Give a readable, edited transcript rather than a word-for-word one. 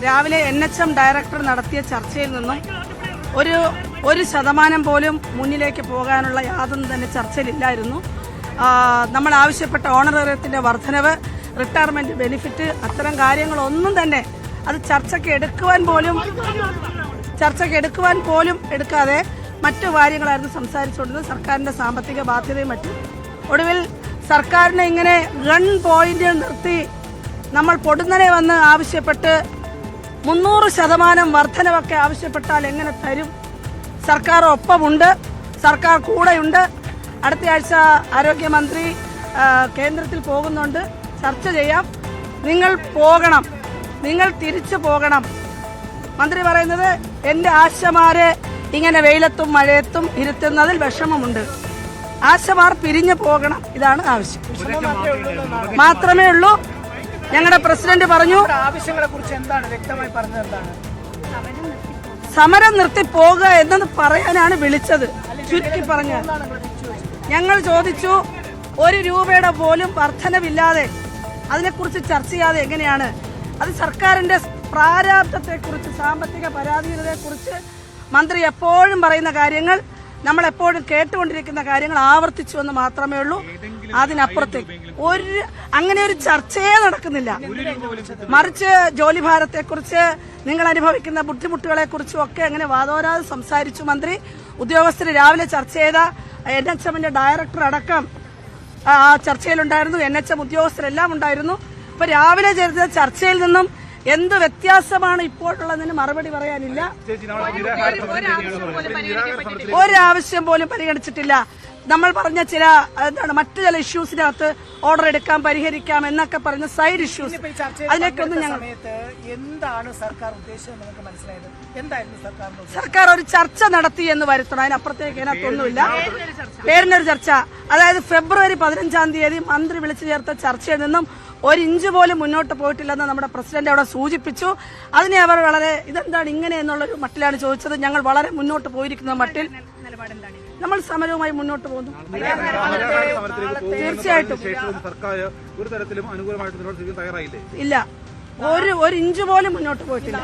രാവിലെ NHM director നടത്തിയ ചർച്ചയിൽ നിന്നും ഒരു ശതമാനം പോലും മുന്നിലേക്ക് പോകാനുള്ള യാതൊന്നും തന്നെ ചർച്ചയിലില്ലായിരുന്നു. നമ്മൾ ആവശ്യപ്പെട്ട ഓണറേറിയത്തിന്റെ വർധനവ്, റിട്ടയർമെന്റ് ബെനിഫിറ്റ്, അത്തരം കാര്യങ്ങളൊന്നും തന്നെ അത് ചർച്ചയ്ക്ക് എടുക്കുവാൻ പോലും എടുക്കാതെ മറ്റു കാര്യങ്ങളായിരുന്നു സംസാരിച്ചുകൊണ്ടിരുന്നത്. സർക്കാരിന്റെ സാമ്പത്തിക ബാധ്യതയും മറ്റും. ഒടുവിൽ സർക്കാരിനെ ഇങ്ങനെ ഗൺ പോയിന്റിൽ നിർത്തി നമ്മൾ പൊടുന്നനെ വന്ന് ആവശ്യപ്പെട്ട് 300% വർധനവൊക്കെ ആവശ്യപ്പെട്ടാൽ എങ്ങനെ തരും? സർക്കാർ ഒപ്പമുണ്ട്, സർക്കാർ കൂടെയുണ്ട്. അടുത്ത ആഴ്ച ആരോഗ്യമന്ത്രി കേന്ദ്രത്തിൽ പോകുന്നുണ്ട്. ചർച്ച ചെയ്യാം. നിങ്ങൾ പോകണം, നിങ്ങൾ തിരിച്ചു പോകണം. മന്ത്രി പറയുന്നത് എന്റെ ആശമാരെ ഇങ്ങനെ വെയിലത്തും മഴയത്തും ഇരുത്തുന്നതിൽ വിഷമമുണ്ട്. ആശമാർ പിരിഞ്ഞു പോകണം, ഇതാണ് ആവശ്യം. മാത്രമേ ഉള്ളൂ. ഞങ്ങളുടെ പ്രസിഡന്റ് പറഞ്ഞു, ആവശ്യങ്ങളെ കുറിച്ച് എന്താണ് വ്യക്തമായി പറഞ്ഞത്? എന്താണ് സമരം നിർത്തി പോകുക എന്നത് പറയാനാണ് വിളിച്ചത്. ചുരുക്കി പറഞ്ഞ ഞങ്ങൾ ചോദിച്ചു, 1 രൂപയുടെ പോലും വർധനവില്ലാതെ അതിനെക്കുറിച്ച് ചർച്ച ചെയ്യാതെ എങ്ങനെയാണ്? അത് സർക്കാരിന്റെ പ്രാരാബ്ധത്തെക്കുറിച്ച്, സാമ്പത്തിക പരാധീനതയെക്കുറിച്ച് മന്ത്രി എപ്പോഴും പറയുന്ന കാര്യങ്ങൾ, നമ്മൾ എപ്പോഴും കേട്ടുകൊണ്ടിരിക്കുന്ന കാര്യങ്ങൾ ആവർത്തിച്ചു എന്ന് മാത്രമേ ഉള്ളൂ. അതിനപ്പുറത്തേക്ക് അങ്ങനെ ഒരു ചർച്ചയെ നടക്കുന്നില്ല. മറിച്ച് ജോലിഭാരത്തെക്കുറിച്ച്, നിങ്ങൾ അനുഭവിക്കുന്ന ബുദ്ധിമുട്ടുകളെക്കുറിച്ചും ഒക്കെ അങ്ങനെ വാദോരാതെ സംസാരിച്ചു മന്ത്രി. ഉദ്യോഗസ്ഥർ രാവിലെ ചർച്ച ചെയ്ത NHMന്റെ ഡയറക്ടർ അടക്കം ആ ചർച്ചയിലുണ്ടായിരുന്നു. NHM ഉദ്യോഗസ്ഥരെല്ലാം ഉണ്ടായിരുന്നു. ഇപ്പൊ രാവിലെ ചേർന്ന ചർച്ചയിൽ നിന്നും എന്ത് വ്യത്യാസമാണ് ഇപ്പോഴുള്ളതിന് മറുപടി പറയാനില്ല. ഒരാവശ്യം പോലും പരിഗണിച്ചിട്ടില്ല. നമ്മൾ പറഞ്ഞ മറ്റു ചില ഇഷ്യൂസിനകത്ത് ഓർഡർ എടുക്കാം, പരിഹരിക്കാം എന്നൊക്കെ പറഞ്ഞ സൈഡ് ഇഷ്യൂസ്, അതിലേക്കൊന്നും ഞങ്ങൾ എന്താണ് സർക്കാർ ഉദ്ദേശിച്ചത് നിങ്ങൾക്ക് മനസ്സിലായത്? എന്തായിരുന്നു സർക്കാർ ഒരു ചർച്ച നടത്തി എന്ന് വരുത്തണം. അതിനപ്പുറത്തേക്ക് അതിനകത്തൊന്നുമില്ല. പേരിനൊരു ചർച്ച. അതായത് ഫെബ്രുവരി 15-ാം തീയതി മന്ത്രി വിളിച്ചു ചേർത്ത ചർച്ചയിൽ നിന്നും 1 ഇഞ്ച് പോലും മുന്നോട്ട് പോയിട്ടില്ലെന്ന് നമ്മുടെ പ്രസിഡന്റ് അവിടെ സൂചിപ്പിച്ചു. അതിനെ അവർ വളരെ ഇതെന്താണ് ഇങ്ങനെ എന്നുള്ളൊരു മട്ടിലാണ് ചോദിച്ചത്. ഞങ്ങൾ വളരെ മുന്നോട്ട് പോയിരിക്കുന്ന മട്ടിൽ നമ്മൾ സമരവുമായി മുന്നോട്ട് പോകുന്നു. തീർച്ചയായിട്ടും ഇല്ല, 1 ഇഞ്ച് പോലും മുന്നോട്ട് പോയിട്ടില്ല.